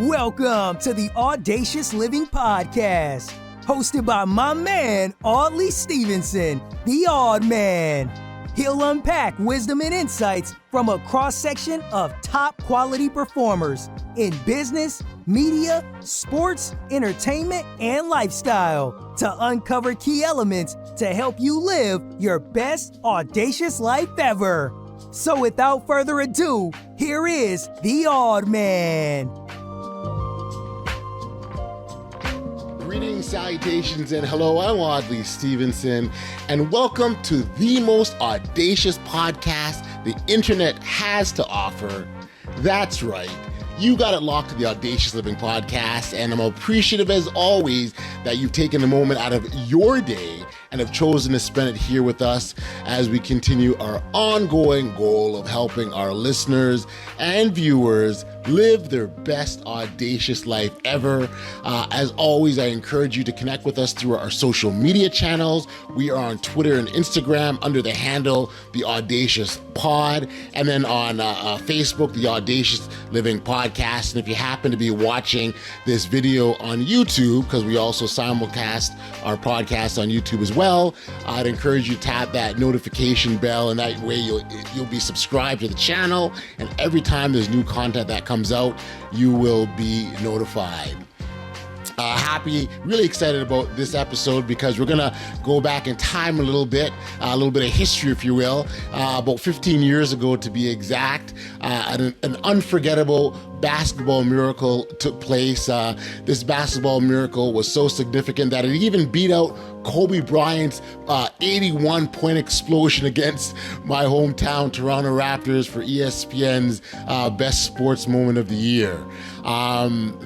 Welcome to the Audacious Living Podcast, hosted by my man, Audley Stevenson, the Odd Man. He'll unpack wisdom and insights from a cross-section of top-quality performers in business, media, sports, entertainment, and lifestyle to uncover key elements to help you live your best audacious life ever. So without further ado, here is the Odd Man. Greetings, salutations, and hello, I'm Audley Stevenson, and welcome to the most audacious podcast the internet has to offer. That's right, you got it locked to the Audacious Living Podcast, and I'm appreciative as always that you've taken a moment out of your day and have chosen to spend it here with us as we continue our ongoing goal of helping our listeners and viewers live their best audacious life ever. As always, I encourage you to connect with us through our social media channels. We are on Twitter and Instagram under the handle The Audacious Pod, and then on Facebook, The Audacious Living Podcast. And if you happen to be watching this video on YouTube, because we also simulcast our podcast on YouTube as well, I'd encourage you to tap that notification bell, and that way you'll be subscribed to the channel, and every time there's new content that comes out, you will be notified. Really excited about this episode because we're gonna go back in time a little bit of history, if you will. About 15 years ago, to be exact, an unforgettable basketball miracle took place. This basketball miracle was so significant that it even beat out Kobe Bryant's 81-point explosion against my hometown Toronto Raptors for ESPN's Best Sports Moment of the Year.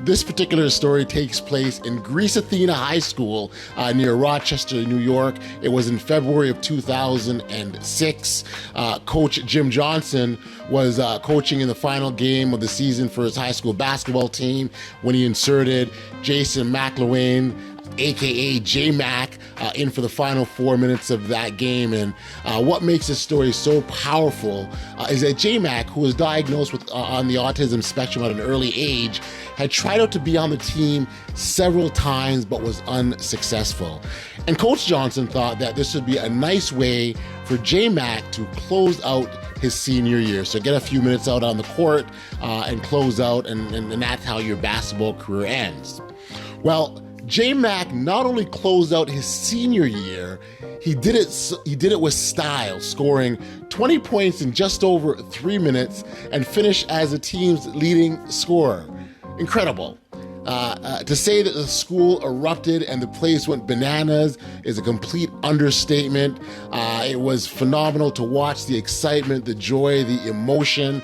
This particular story takes place in Greece Athena High School near Rochester, New York. It was in February of 2006. Coach Jim Johnson was coaching in the final game of the season for his high school basketball team when he inserted Jason McElwain, aka J-Mac, in for the final 4 minutes of that game. And what makes this story so powerful is that J-Mac, who was diagnosed with on the autism spectrum at an early age, had tried out to be on the team several times but was unsuccessful. And Coach Johnson thought that this would be a nice way for J-Mac to close out his senior year. So get a few minutes out on the court and close out, and that's how your basketball career ends. Well, J-Mac not only closed out his senior year, he did it with style, scoring 20 points in just over 3 minutes and finished as the team's leading scorer. Incredible. To say that the school erupted and the place went bananas is a complete understatement. It was phenomenal to watch the excitement, the joy, the emotion.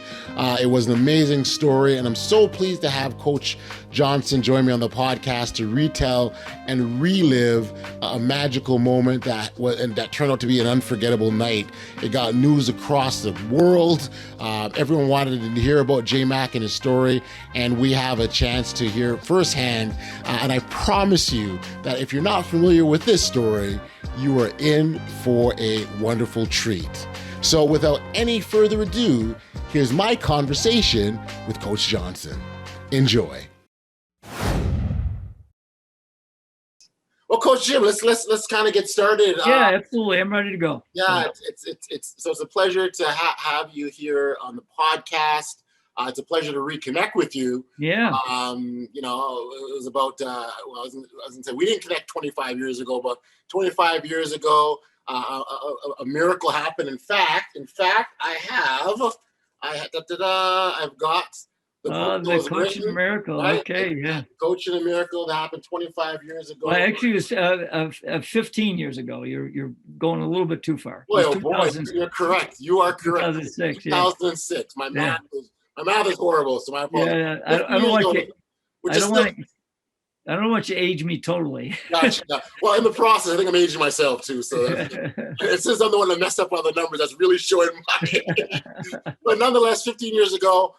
It was an amazing story, and I'm so pleased to have Coach Johnson join me on the podcast to retell and relive a magical moment that turned out to be an unforgettable night. It got news across the world. Everyone wanted to hear about J-Mac and his story, and we have a chance to hear firsthand. And I promise you that if you're not familiar with this story, you are in for a wonderful treat. So without any further ado, here's my conversation with Coach Johnson. Enjoy. Well, Coach Jim, let's kind of get started. Yeah, absolutely. I'm ready to go. Yeah, it's a pleasure to have you here on the podcast. It's a pleasure to reconnect with you. Yeah. It was about, I was gonna say we didn't connect 25 years ago, but 25 years ago, a miracle happened. In fact, I've got the Coaching Miracle. Right? Okay, yeah. Coaching a Miracle that happened 25 years ago. Well, actually, it was 15 years ago. You're going a little bit too far. Boy, you're correct. You are correct. 2006. 2006. Yeah. My math is horrible, so my apologies. Yeah, I don't want you to age me totally. Gotcha. Well, in the process, I think I'm aging myself too. So since I'm the one that messed up on the numbers, that's really showing my age. But nonetheless, 15 years ago,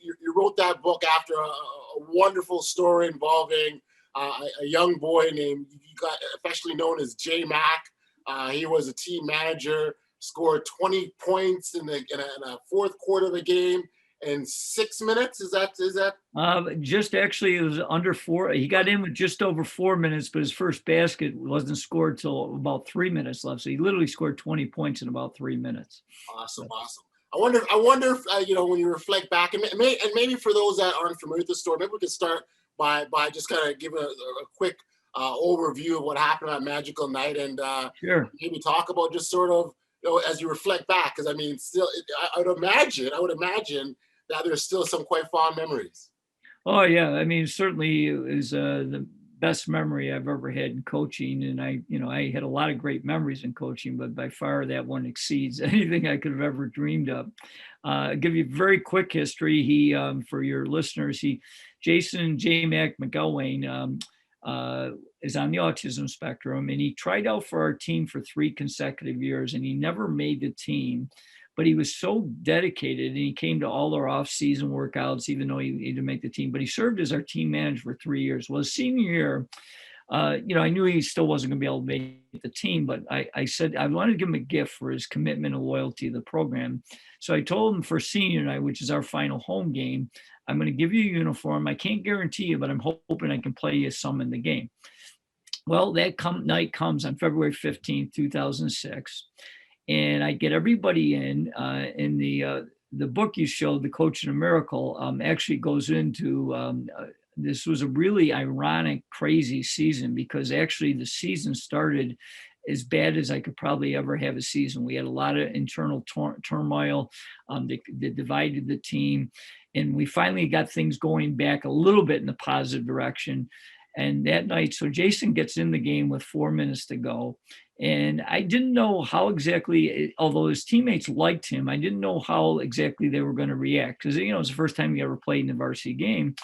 you wrote that book after a wonderful story involving a young boy named, you got affectionately known as J-Mac. He was a team manager, scored 20 points in a fourth quarter of the game, in 6 minutes. Is that? Just actually, it was under 4. He got in with just over 4 minutes, but his first basket wasn't scored till about 3 minutes left. So he literally scored 20 points in about 3 minutes. Awesome. I wonder if when you reflect back, and maybe for those that aren't familiar with the story, maybe we could start by just kind of giving a quick overview of what happened on that magical night, and sure, maybe talk about just sort of as you reflect back, because I mean, still, I would imagine that there's still some quite fond memories. Oh yeah, I mean, certainly it was the best memory I've ever had in coaching, and I had a lot of great memories in coaching, but by far that one exceeds anything I could have ever dreamed of. I'll give you a very quick history. He, for your listeners, Jason J. Mac McElwain is on the autism spectrum, and he tried out for our team for 3 consecutive years, and he never made the team. But he was so dedicated, and he came to all our off-season workouts, even though he didn't make the team. But he served as our team manager for 3 years. Well, his senior year, I knew he still wasn't going to be able to make the team, but I said I wanted to give him a gift for his commitment and loyalty to the program. So I told him for senior night, which is our final home game, I'm going to give you a uniform. I can't guarantee you, but I'm hoping I can play you some in the game. Well, that night comes on February 15th, 2006. And I get everybody in the book you showed, The Coach in a Miracle, actually goes into this was a really ironic, crazy season, because actually the season started as bad as I could probably ever have a season. We had a lot of internal turmoil that divided the team, and we finally got things going back a little bit in the positive direction. And that night, so Jason gets in the game with 4 minutes to go. And I didn't know how exactly, although his teammates liked him, I didn't know how exactly they were going to react, because, it's the first time he ever played in a varsity game.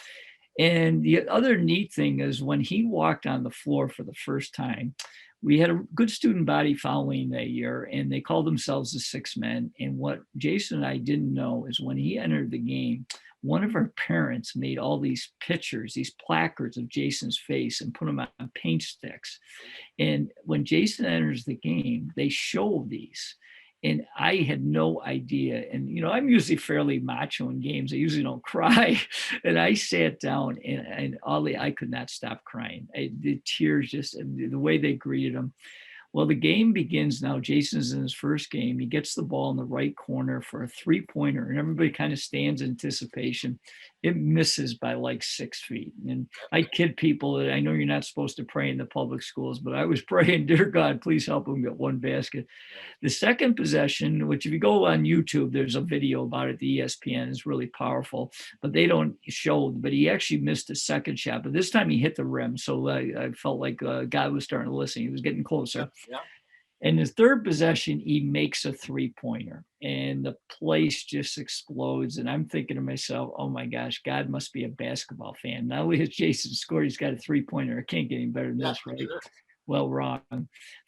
And the other neat thing is when he walked on the floor for the first time, we had a good student body following that year, and they called themselves the Six Men. And what Jason and I didn't know is when he entered the game, one of our parents made all these pictures, these placards of Jason's face, and put them on paint sticks. And when Jason enters the game, they show these. And I had no idea. And, I'm usually fairly macho in games. I usually don't cry. And I sat down, and I could not stop crying. The tears, just the way they greeted him. Well, the game begins now. Jason's in his first game. He gets the ball in the right corner for a 3-pointer, and everybody kind of stands in anticipation. It misses by like 6 feet. And I kid people that I know you're not supposed to pray in the public schools, but I was praying, dear God, please help him get one basket. The second possession, which if you go on YouTube, there's a video about it, the ESPN, is really powerful, but they don't show, but he actually missed a second shot, but this time he hit the rim. So I felt like God was starting to listen. He was getting closer. Yeah. And his third possession, he makes a 3-pointer, and the place just explodes. And I'm thinking to myself, oh my gosh, God must be a basketball fan. Not only has Jason scored, he's got a 3-pointer. It can't get any better than this, right? Well, wrong.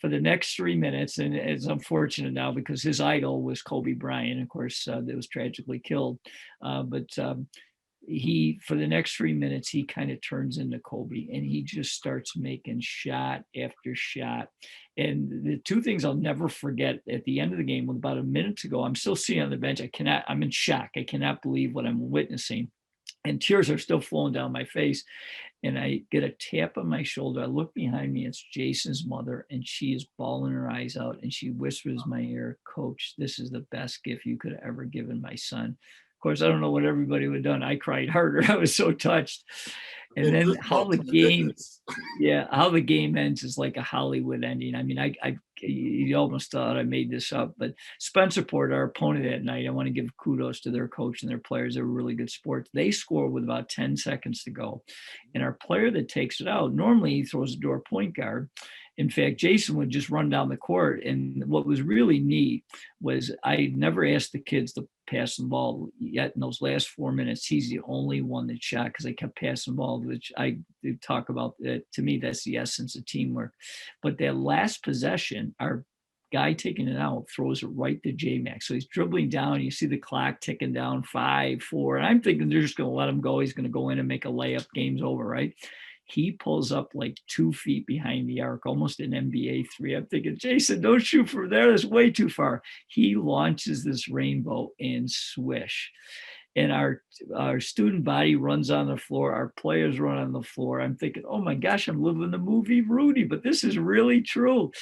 For the next 3 minutes, and it's unfortunate now because his idol was Kobe Bryant, of course, that was tragically killed. For the next 3 minutes, he kind of turns into Kobe, and he just starts making shot after shot. And the two things I'll never forget at the end of the game, with about a minute to go, I'm still sitting on the bench. I'm in shock. I cannot believe what I'm witnessing. And tears are still flowing down my face. And I get a tap on my shoulder. I look behind me. It's Jason's mother, and she is bawling her eyes out. And she whispers in my ear, Coach, this is the best gift you could have ever given my son. Of course, I don't know what everybody would have done. I cried harder. I was so touched. And then how the game ends is like a Hollywood ending. I mean, you almost thought I made this up, but Spencerport, our opponent that night, I want to give kudos to their coach and their players. They were really good sports. They score with about 10 seconds to go. And our player that takes it out, normally he throws a door point guard. In fact, Jason would just run down the court. And what was really neat was I never asked the kids to pass the ball, yet in those last 4 minutes, he's the only one that shot, because I kept passing the ball, which I talk about. To me, that's the essence of teamwork. But that last possession, our guy taking it out throws it right to J-Mac. So he's dribbling down. You see the clock ticking down, 5, 4. And I'm thinking they're just going to let him go. He's going to go in and make a layup. Game's over, right? He pulls up like 2 feet behind the arc, almost an NBA 3. I'm thinking, Jason, don't shoot from there. That's way too far. He launches this rainbow and swish. and our student body runs on the floor, our players run on the floor. I'm thinking, oh my gosh, I'm living the movie Rudy, but this is really true.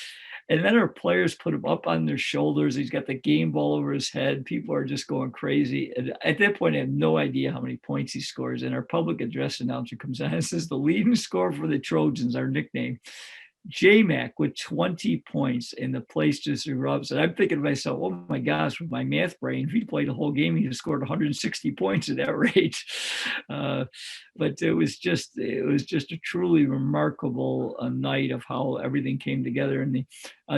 And then our players put him up on their shoulders. He's got the game ball over his head. People are just going crazy. And at that point, I have no idea how many points he scores. And our public address announcer comes on and says, the leading scorer for the Trojans, our nickname, J-Mac with 20 points, and the place just erupts. And I'm thinking to myself, oh my gosh, with my math brain, if he played the whole game, he'd have scored 160 points at that rate. But it was just a truly remarkable night of how everything came together. And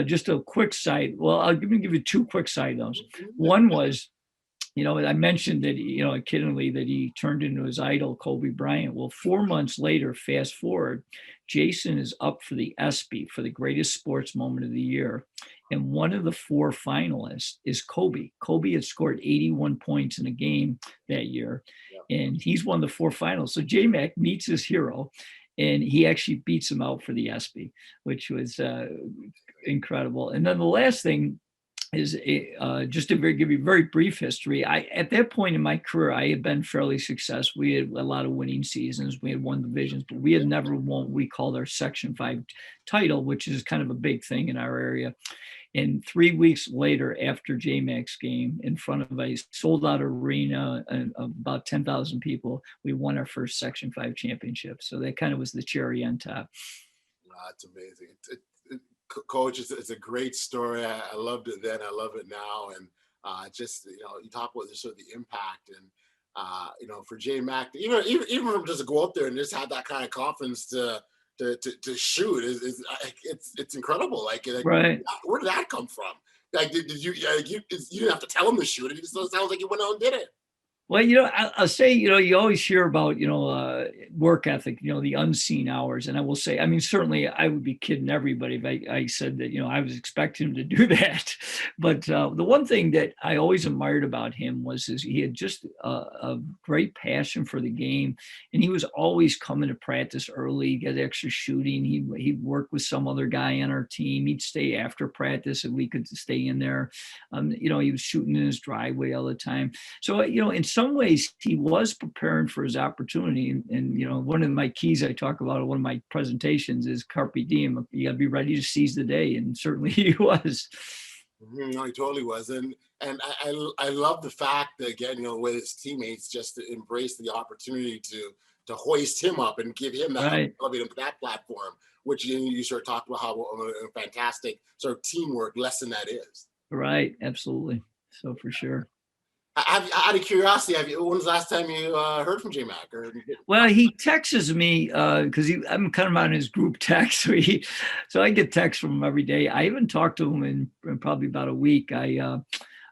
just a quick side. Well, I'm going to give you two quick side notes. One was, I mentioned that, kiddingly, that he turned into his idol, Kobe Bryant. Well, 4 months later, fast forward, Jason is up for the ESPY, for the greatest sports moment of the year. And one of the 4 finalists is Kobe. Kobe had scored 81 points in a game that year, and he's one of the 4 finalists. So J-Mac meets his hero, and he actually beats him out for the ESPY, which was incredible. And then the last thing is just to give you a very brief history. At that point in my career, I had been fairly successful. We had a lot of winning seasons. We had won divisions, but we had never won what we called our Section 5 title, which is kind of a big thing in our area. And 3 weeks later, after J-Mac's game, in front of a sold-out arena of about 10,000 people, we won our first Section 5 championship. So that kind of was the cherry on top. Wow, that's amazing. Coach, it's a great story. I loved it then. I love it now. And just, you talk about sort of the impact and, for J-Mac, even from just to go out there and just have that kind of confidence to shoot it's incredible. Right. Where did that come from? Did you didn't have to tell him to shoot it. It just sounds like you went out and did it. Well, I'll say, you always hear about, work ethic, the unseen hours. And I will say, I mean, certainly I would be kidding everybody if I said that, I was expecting him to do that. But the one thing that I always admired about him was he had just a great passion for the game. And he was always coming to practice early, get extra shooting. He'd work with some other guy on our team. He'd stay after practice and we could stay in there. He was shooting in his driveway all the time. So, in some ways he was preparing for his opportunity. And one of my keys I talk about in one of my presentations is carpe diem. You got to be ready to seize the day. And certainly he was. No, he totally was. And I love the fact that, again, with his teammates, just to embrace the opportunity to hoist him up and give him that, right, elevate him to that platform, which you sort of talked about how a fantastic sort of teamwork lesson that is. Right. Absolutely. So for sure. Out of curiosity, when was the last time you heard from J-Mac? Well, he texts me because I'm kind of on his group text. So I get texts from him every day. I haven't talked to him in probably about a week. The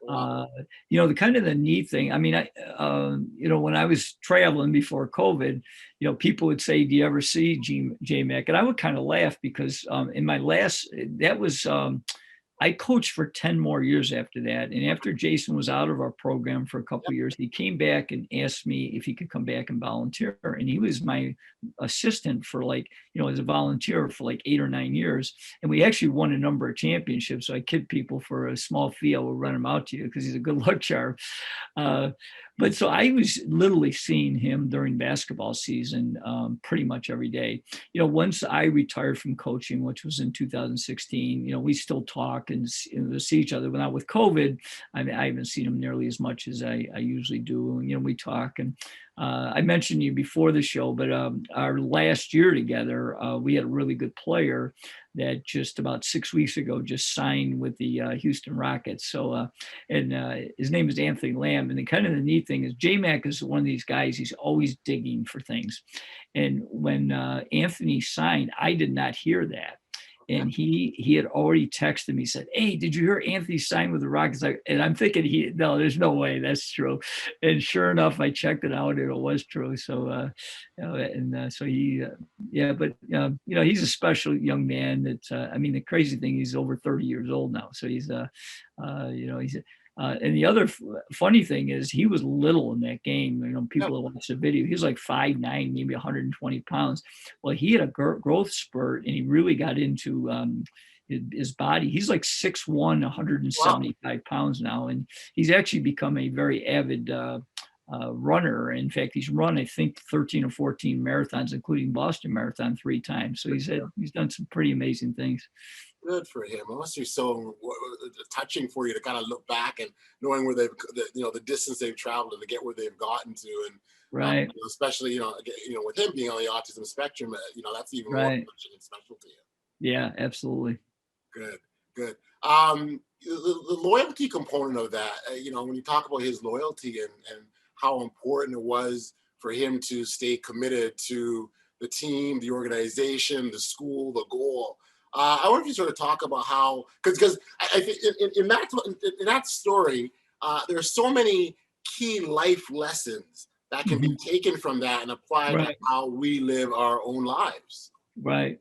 kind of the neat thing. I mean, when I was traveling before COVID, people would say, "Do you ever see J-Mac?" And I would kind of laugh because in my last, that was. I coached for 10 more years after that. And after Jason was out of our program for a couple of years, he came back and asked me if he could come back and volunteer. And he was my assistant for as a volunteer for 8 or 9 years. And we actually won a number of championships. So I kid people, for a small fee, I will run him out to you because he's a good luck charm. But so I was literally seeing him during basketball season pretty much every day. Once I retired from coaching, which was in 2016, we still talk and see each other. But not with COVID, I haven't seen him nearly as much as I usually do. And, we talk. And I mentioned you before the show, but our last year together, we had a really good player that just about 6 weeks ago just signed with the Houston Rockets. So, his name is Anthony Lamb. And the neat thing is J-Mac is one of these guys, he's always digging for things. And when Anthony signed, I did not hear that. And he had already texted me, said, "Hey, did you hear Anthony sign with the Rockets?" And I'm thinking, no, there's no way that's true. And sure enough, I checked it out and it was true. So, so he, but he's a special young man. The crazy thing, he's over 30 years old now. So he's, and the other funny thing is he was little in that game. People that watch the video, he was 5'9", maybe 120 pounds. Well, he had a growth spurt and he really got into his body. He's 6'1", 175 pounds now. And he's actually become a very avid runner. In fact, he's run, I think, 13 or 14 marathons, including Boston Marathon 3 times. So he's done some pretty amazing things. Good for him. It must be so touching for you to kind of look back and knowing where they've, the distance they've traveled and to get where they've gotten to, and right, especially with him being on the autism spectrum, that's even more special to you. Yeah, absolutely. Good. The loyalty component of that, when you talk about his loyalty and how important it was for him to stay committed to the team, the organization, the school, the goal. I wonder if you sort of talk about how, because I think in that story, there's so many key life lessons that can be taken from that and applied to how we live our own lives. Right.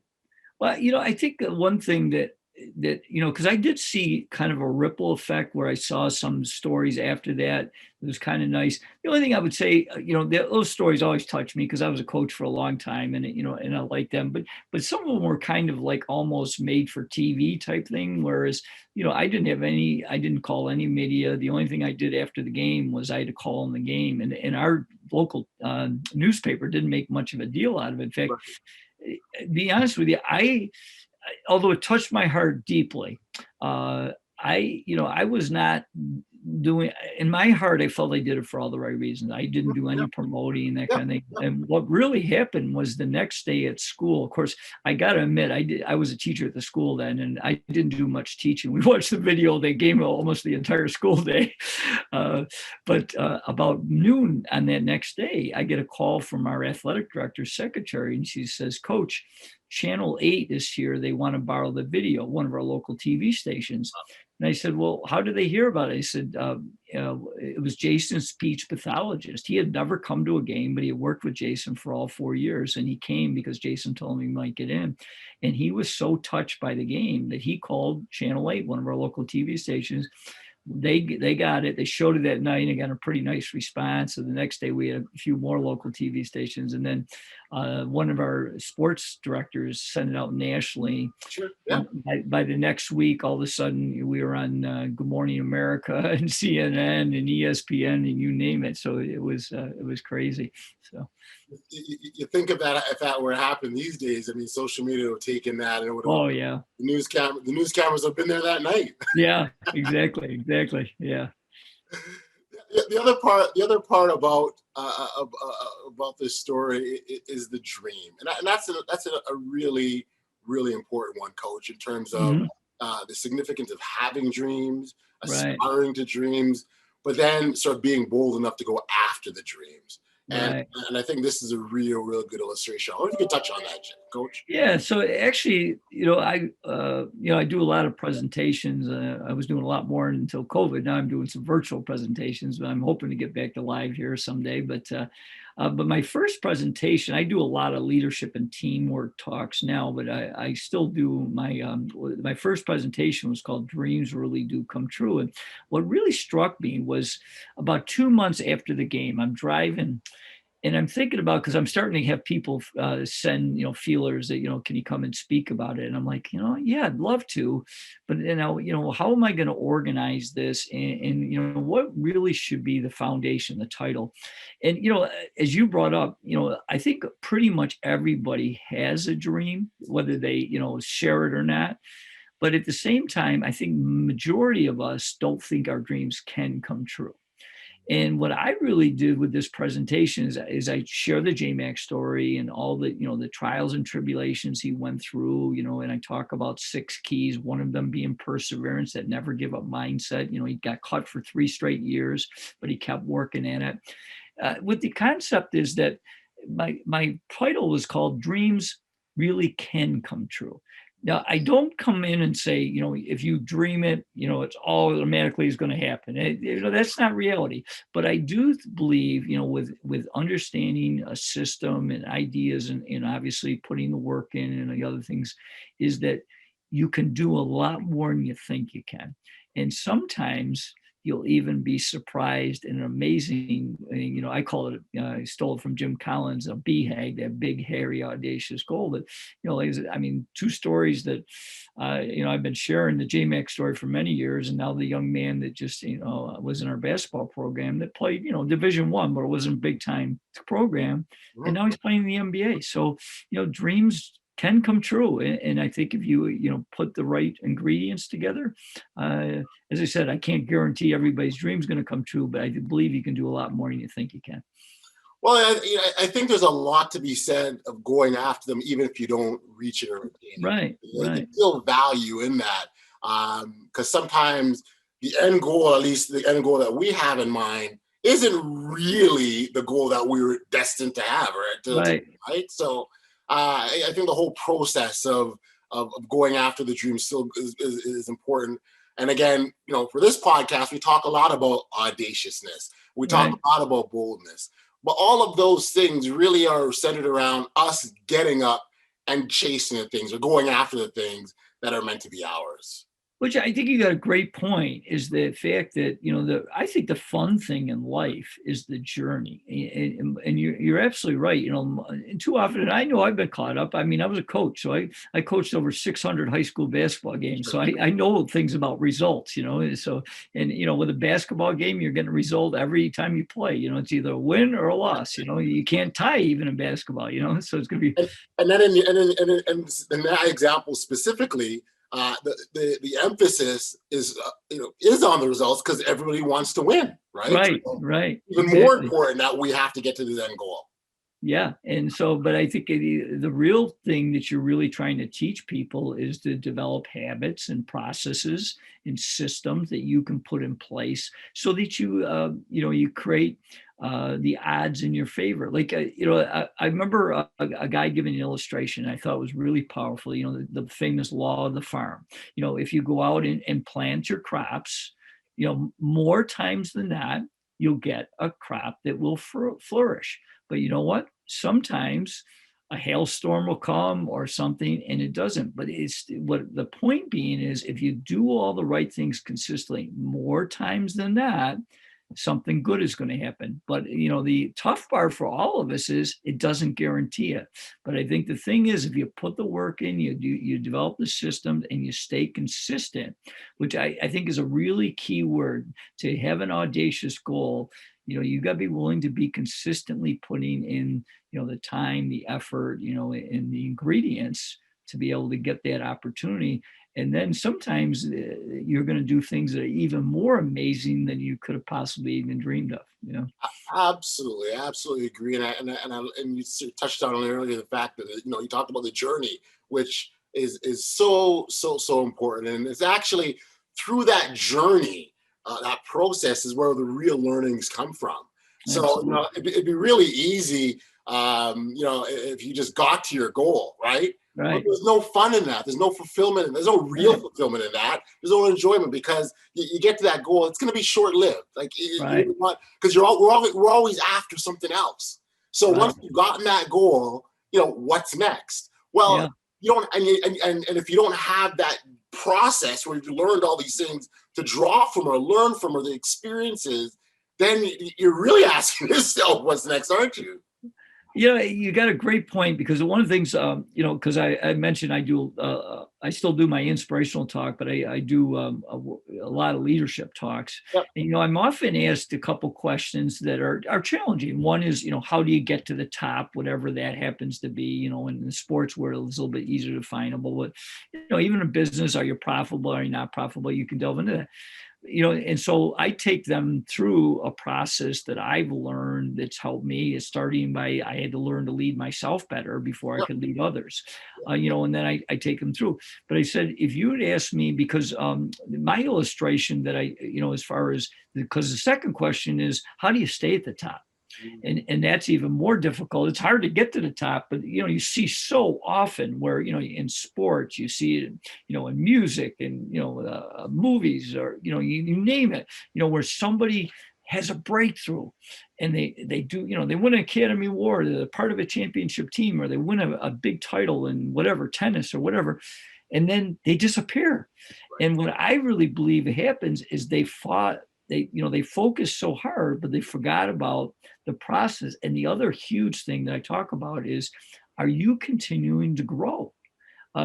Well, I think one thing that because I did see kind of a ripple effect where I saw some stories after that. It was kind of nice. The only thing I would say, those stories always touch me because I was a coach for a long time, and and I like them. But some of them were kind of like almost made for TV type thing. Whereas, I didn't call any media. The only thing I did after the game was I had to call on the game, and our local newspaper didn't make much of a deal out of it. In fact, to be honest with you, although it touched my heart deeply, I was not doing, in my heart, I felt I did it for all the right reasons. I didn't do any promoting, that kind of thing. And what really happened was the next day at school, of course, I got to admit, I was a teacher at the school then, and I didn't do much teaching. We watched the video, they gave me almost the entire school day. But about noon on that next day, I get a call from our athletic director's secretary, and she says, "Coach, Channel 8 is here. They want to borrow the video," one of our local TV stations. And I said, "Well, how did they hear about it?" I said, "It was Jason's speech pathologist. He had never come to a game, but he had worked with Jason for all 4 years. And he came because Jason told him he might get in. And he was so touched by the game that he called Channel 8, one of our local TV stations. They got it. They showed it that night and got a pretty nice response. So the next day we had a few more local TV stations. And then one of our sports directors sent it out nationally. Sure. Yeah. By the next week, all of a sudden we were on Good Morning America and CNN and ESPN and you name it. So it was crazy. So you think of that, if that were to happen these days, I mean, social media would have taken that, and it would have, yeah, the news cameras have been there that night. Yeah, exactly. Yeah. The other part about this story is the dream, and that's a really, really important one, Coach, in terms of the significance of having dreams, aspiring to dreams, but then sort of being bold enough to go after the dreams. And I think this is a real good illustration. I wonder if you could touch on that, Coach. Yeah. So actually, I do a lot of presentations. I was doing a lot more until COVID. Now I'm doing some virtual presentations, but I'm hoping to get back to live here someday. But my first presentation, I do a lot of leadership and teamwork talks now, but I still do my first presentation was called Dreams Really Do Come True. And what really struck me was about 2 months after the game, I'm driving and I'm thinking about, because I'm starting to have people send, feelers that, can you come and speak about it? And I'm like, yeah, I'd love to, but how am I going to organize this? And what really should be the foundation, the title? And, as you brought up, I think pretty much everybody has a dream, whether they, share it or not. But at the same time, I think majority of us don't think our dreams can come true. And what I really did with this presentation is I share the J-Mac story and all the, the trials and tribulations he went through, and I talk about 6 keys, one of them being perseverance, that never give up mindset. He got cut for 3 straight years, but he kept working at it. With the concept is that my title was called Dreams Really Can Come True. Now, I don't come in and say, if you dream it, it's all automatically is going to happen. That's not reality. But I do believe, with understanding a system and ideas and obviously putting the work in and the other things, is that you can do a lot more than you think you can. And sometimes you'll even be surprised and amazing. You know, I call it, I stole it from Jim Collins, a BHAG, that big, hairy, audacious goal. But, you know, I mean, two stories that, you know, I've been sharing the J-Mac story for many years. And now the young man that just, you know, was in our basketball program that played, you know, Division I, but it wasn't a big time program. And now he's playing in the NBA. So, you know, dreams can come true. And I think if you, you know, put the right ingredients together, as I said, I can't guarantee everybody's dream is going to come true, but I do believe you can do a lot more than you think you can. Well, I think there's a lot to be said of going after them, even if you don't reach it or attain it. Right. There's still value in that, because sometimes the end goal, at least the end goal that we have in mind, isn't really the goal that we were destined to have, right? So I think the whole process of going after the dream still is important. And again, you know, for this podcast, we talk a lot about audaciousness. We talk a lot about boldness. But all of those things really are centered around us getting up and chasing the things or going after the things that are meant to be ours. Which I think you got a great point, is the fact that, you know, I think the fun thing in life is the journey. And you're absolutely right. You know, and too often, and I know I've been caught up. I mean, I was a coach, so I coached over 600 high school basketball games. So I know things about results, you know. So, and, you know, with a basketball game, you're getting a result every time you play. You know, it's either a win or a loss. You know, you can't tie even in basketball, you know. So it's going to be. And then in that example specifically, the emphasis is is on the results because everybody wants to win, right? Right. Even more important that we have to get to the end goal. Yeah. And so, but I think the real thing that you're really trying to teach people is to develop habits and processes and systems that you can put in place so that you, you know, you create the odds in your favor. Like, you know, I remember a guy giving an illustration I thought was really powerful, you know, the famous law of the farm. You know, if you go out and plant your crops, you know, more times than not, you'll get a crop that will flourish. But you know what? Sometimes a hailstorm will come or something and it doesn't. But it's what the point being is, if you do all the right things consistently, more times than that, something good is going to happen. But, you know, the tough part for all of us is it doesn't guarantee it. But I think the thing is, if you put the work in, you develop the system and you stay consistent, which I think is a really key word to have an audacious goal. You know, you got to be willing to be consistently putting in, you know, the time, the effort, you know, and the ingredients to be able to get that opportunity. And then sometimes you're going to do things that are even more amazing than you could have possibly even dreamed of, you know? Absolutely agree. And you touched on earlier the fact that, you know, you talked about the journey, which is so important. And it's actually through that journey, that process is where the real learnings come from. So, you know, it'd be really easy, you know, if you just got to your goal, right? But there's no fun in that. There's no fulfillment. There's no real fulfillment in that. There's no enjoyment because you get to that goal. It's going to be short-lived, like because we're always after something else. So once you've gotten that goal, you know, what's next? Well, you don't, and if you don't have that process where you learned all these things to draw from or learn from or the experiences, then you're really asking yourself what's next, aren't you? Yeah, you got a great point, because one of the things, you know, because I mentioned I still do my inspirational talk, but I do a lot of leadership talks. Yep. And, you know, I'm often asked a couple questions that are challenging. One is, you know, how do you get to the top, whatever that happens to be, you know, in the sports world, it's a little bit easier to definable. But, you know, even in business, are you profitable? Are you not profitable? You can delve into that. You know, and so I take them through a process that I've learned that's helped me, is starting by, I had to learn to lead myself better before I could lead others, you know, and then I take them through. But I said, if you had asked me, because my illustration that you know, as far as, because the second question is, how do you stay at the top? And that's even more difficult. It's hard to get to the top, but, you know, you see so often where, you know, in sports, you see it, you know, in music and, you know, movies, or, you know, you name it, you know, where somebody has a breakthrough and they do, you know, they win an Academy Award, they're part of a championship team, or they win a big title in whatever, tennis or whatever, and then they disappear. And what I really believe happens is they fought they focused so hard, but they forgot about the process. And the other huge thing that I talk about is, are you continuing to grow?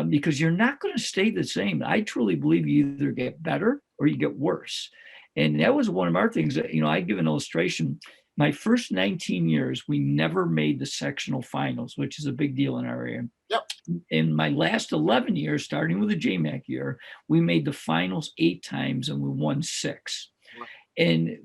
Because you're not going to stay the same. I truly believe you either get better or you get worse. And that was one of our things that, I give an illustration. My first 19 years, we never made the sectional finals, which is a big deal in our area. Yep. In my last 11 years, starting with the JMAC year, we made the finals 8 times and we won 6. And,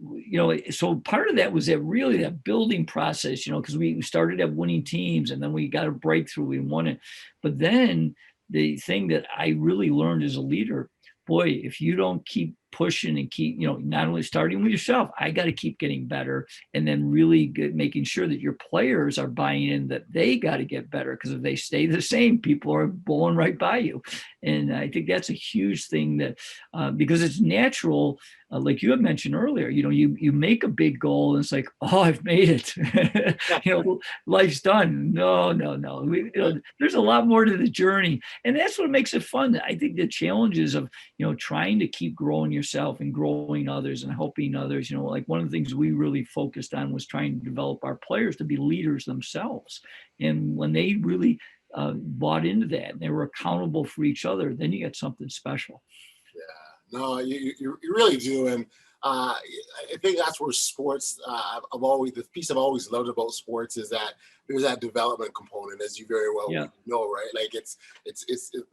so part of that was that building process, because we started at winning teams and then we got a breakthrough, we won it. But then the thing that I really learned as a leader, boy, if you don't keep pushing and keep, not only starting with yourself, I got to keep getting better, and then really making sure that your players are buying in that they got to get better, because if they stay the same, people are blowing right by you. And I think that's a huge thing that, because it's natural, like you had mentioned earlier, you make a big goal and it's like, oh, I've made it. Life's done. No. There's a lot more to the journey. And that's what makes it fun. I think the challenges of, trying to keep growing yourself and growing others and helping others, like one of the things we really focused on was trying to develop our players to be leaders themselves. And when they really bought into that and they were accountable for each other, then you get something special. Yeah, no, you really do. And I think that's where sports, the piece I've always loved about sports is that there's that development component, as you very well know, right? Like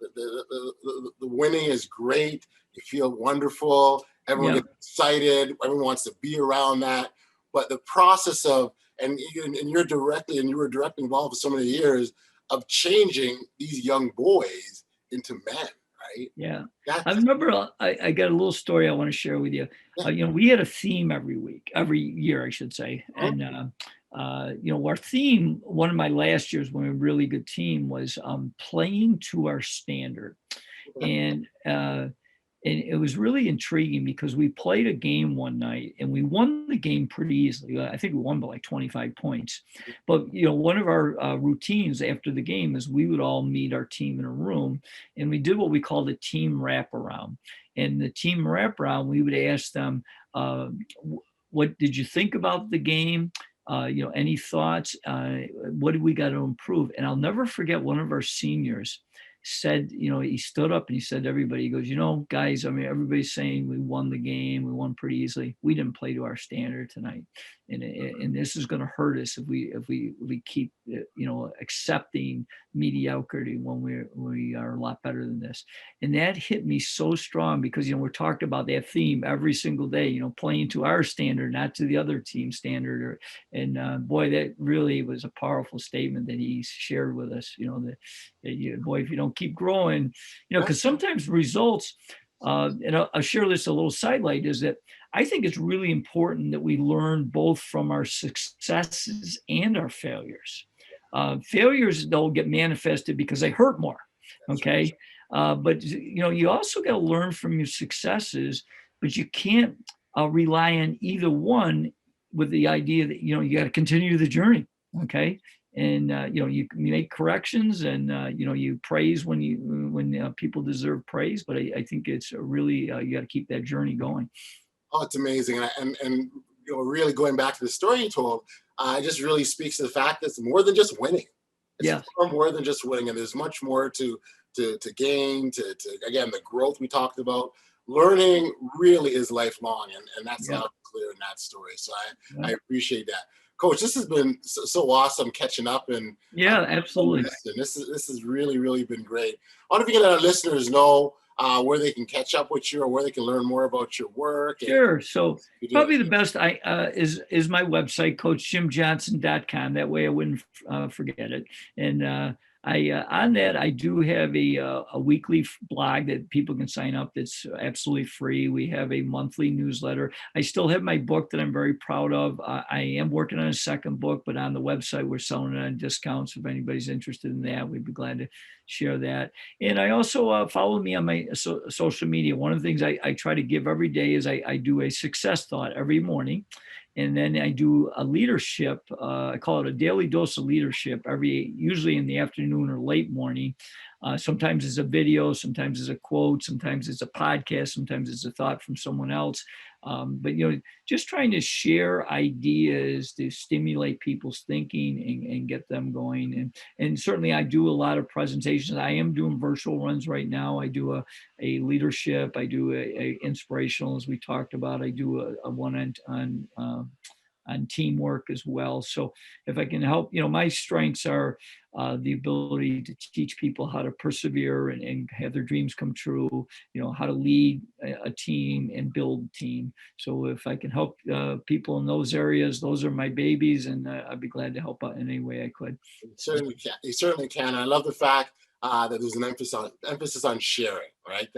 the winning is great. You feel wonderful. Everyone gets excited. Everyone wants to be around that. But the process of, and you were directly involved for so many years of changing these young boys into men, right? Yeah. I remember I got a little story I want to share with you. We had a theme every year, I should say. And, our theme, one of my last years when we were a really good team, was playing to our standard. And it was really intriguing because we played a game one night and we won the game pretty easily. I think we won by like 25 points. But, one of our routines after the game is we would all meet our team in a room and we did what we called a team wraparound. And the team wraparound, we would ask them, what did you think about the game? Any thoughts? What do we got to improve? And I'll never forget one of our seniors said, he stood up and he said to everybody, he goes, guys, everybody's saying we won the game. We won pretty easily. We didn't play to our standard tonight. And this is going to hurt us if we keep, accepting mediocrity when we are a lot better than this. And that hit me so strong because, we're talking about that theme every single day, playing to our standard, not to the other team's standard. Boy, that really was a powerful statement that he shared with us, boy, if you don't keep growing, because sometimes results, and I'll share this a little sidelight, is that I think it's really important that we learn both from our successes and our failures. Failures, they'll get manifested because they hurt more. Okay. But you also got to learn from your successes, but you can't rely on either one with the idea that, you got to continue the journey. Okay. And, you make corrections and, you praise when people deserve praise. But I think it's really, you got to keep that journey going. Oh, it's amazing. And really going back to the story you told, it just really speaks to the fact that it's more than just winning. It's more than just winning. And there's much more to gain, to again, the growth we talked about. Learning really is lifelong. And that's not clear in that story. So I appreciate that. Coach, this has been so awesome catching up. And absolutely. This has really, really been great. I wonder if you can let our listeners know where they can catch up with you or where they can learn more about your work. Sure. So probably the best is my website, coachjimjohnson.com. That way I wouldn't forget it. And on that, I do have a weekly blog that people can sign up. That's absolutely free. We have a monthly newsletter. I still have my book that I'm very proud of. I am working on a second book, but on the website, we're selling it on discounts. If anybody's interested in that, we'd be glad to share that. And I also follow me on my social media. One of the things I try to give every day is I do a success thought every morning. And then I do a leadership, I call it a daily dose of leadership, usually in the afternoon or late morning. Sometimes it's a video, sometimes it's a quote, sometimes it's a podcast, sometimes it's a thought from someone else. But, just trying to share ideas to stimulate people's thinking and get them going. And certainly I do a lot of presentations. I am doing virtual runs right now. I do a leadership. I do a inspirational, as we talked about. I do a one on teamwork as well. So if I can help, my strengths are the ability to teach people how to persevere and have their dreams come true, how to lead a team and build a team. So if I can help people in those areas, those are my babies, and I'd be glad to help out in any way I could. You certainly can. You certainly can. I love the fact that there's an emphasis on sharing, right?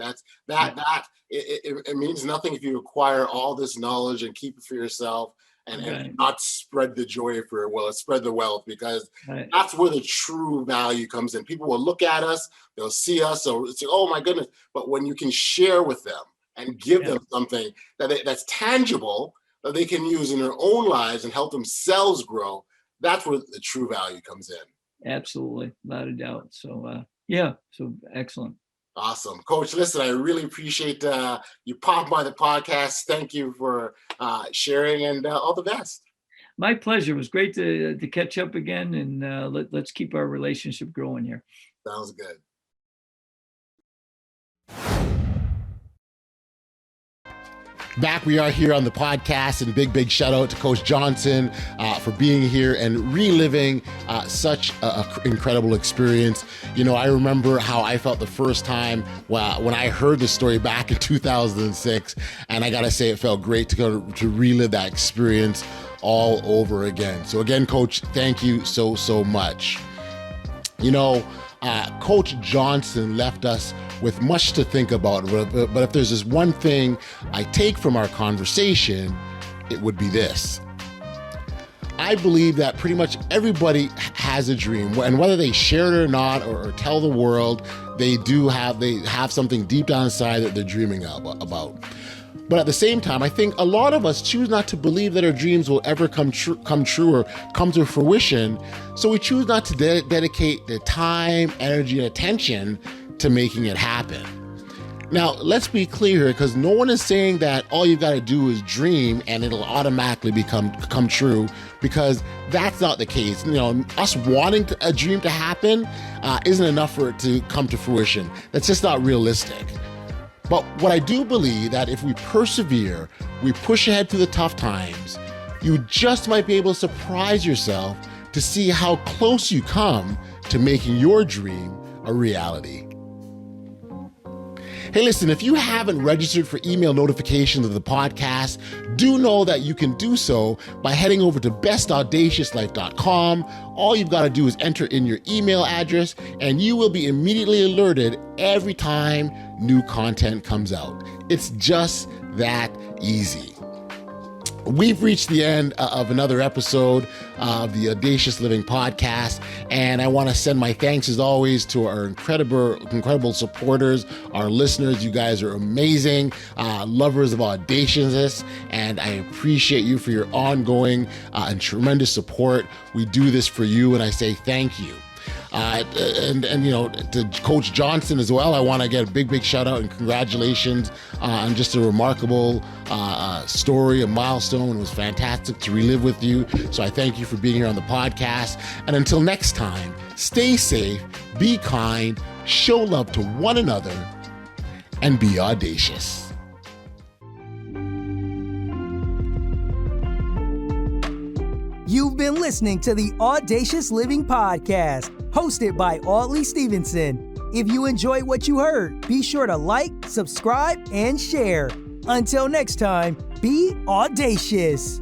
It means nothing if you acquire all this knowledge and keep it for yourself and not spread the joy for it. Well, spread the wealth, because that's where the true value comes in. People will look at us, they'll see us, so it's like, oh my goodness. But when you can share with them and give them something that's tangible that they can use in their own lives and help themselves grow, that's where the true value comes in. Absolutely, without a doubt. So so excellent. Awesome. Coach, listen, I really appreciate you popping by the podcast. Thank you for sharing, and all the best. My pleasure. It was great to catch up again, and let's keep our relationship growing here. Sounds good. Back we are here on the podcast, and big shout out to Coach Johnson for being here and reliving such an incredible experience. I remember how I felt the first time when I heard the story back in 2006, and I gotta say it felt great to relive that experience all over again. So again, Coach, thank you so much. Coach Johnson left us with much to think about, but if there's this one thing I take from our conversation, it would be this. I believe that pretty much everybody has a dream, and whether they share it or not, or tell the world, they have something deep down inside that they're dreaming about. But at the same time, I think a lot of us choose not to believe that our dreams will ever come true or come to fruition. So we choose not to dedicate the time, energy, and attention to making it happen. Now, let's be clear, because no one is saying that all you got to do is dream and it'll automatically come true, because that's not the case. Us wanting a dream to happen isn't enough for it to come to fruition. That's just not realistic. But what I do believe, that if we persevere, we push ahead through the tough times, you just might be able to surprise yourself to see how close you come to making your dream a reality. Hey, listen, if you haven't registered for email notifications of the podcast, do know that you can do so by heading over to bestaudaciouslife.com. All you've got to do is enter in your email address, and you will be immediately alerted every time new content comes out. It's just that easy. We've reached the end of another episode of the Audacious Living Podcast, and I want to send my thanks, as always, to our incredible supporters, our listeners. You guys are amazing, lovers of Audaciousness, and I appreciate you for your ongoing and tremendous support. We do this for you, and I say thank you. And to Coach Johnson as well, I want to get a big shout out and congratulations on just a remarkable story, a milestone. It was fantastic to relive with you. So I thank you for being here on the podcast. And until next time, stay safe, be kind, show love to one another, and be audacious. You've been listening to the Audacious Living Podcast, hosted by Audley Stevenson. If you enjoyed what you heard, be sure to like, subscribe, and share. Until next time, be audacious.